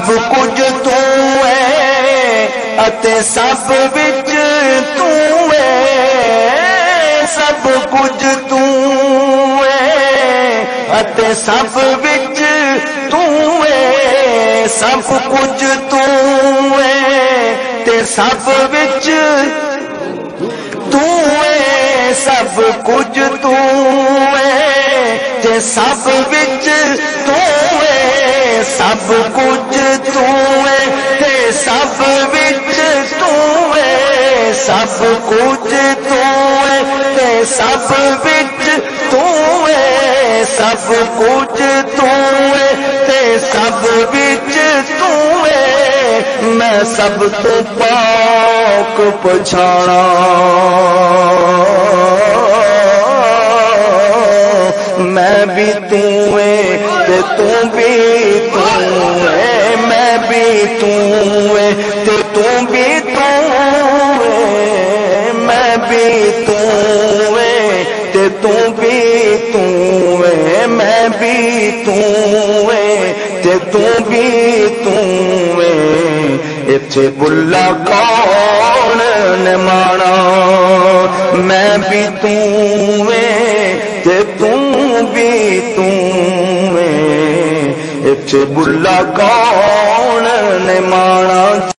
کچھ تو ہے اتے سب وچ تو ہے سب کچھ تو ہے اتے سب وچ تو ہے سب کچھ تو ہے تے سب وچ تو ہے سب کچھ تو ہے تے سب وچ تو ہے سب کچھ تو ہے تے سب وچ تو ہے سب کچھ تو ہے تے سب وچ تو ہے سب کچھ تو ہے تے سب وچ تو ہے میں سب تو پاک پچھانا میں بھی تو ہے تے تو بھی تو ہے میں بھی تو ہے تے تو بھی تو ہے میں بھی تو ہے تے تو بھی تو ہے میں بھی تو ہے تے تو بھی تو ہے اتھے بلا کون نے مانا میں بھی تو ہے تے تو بھی تو ہے اتھے بلا کون نے مانا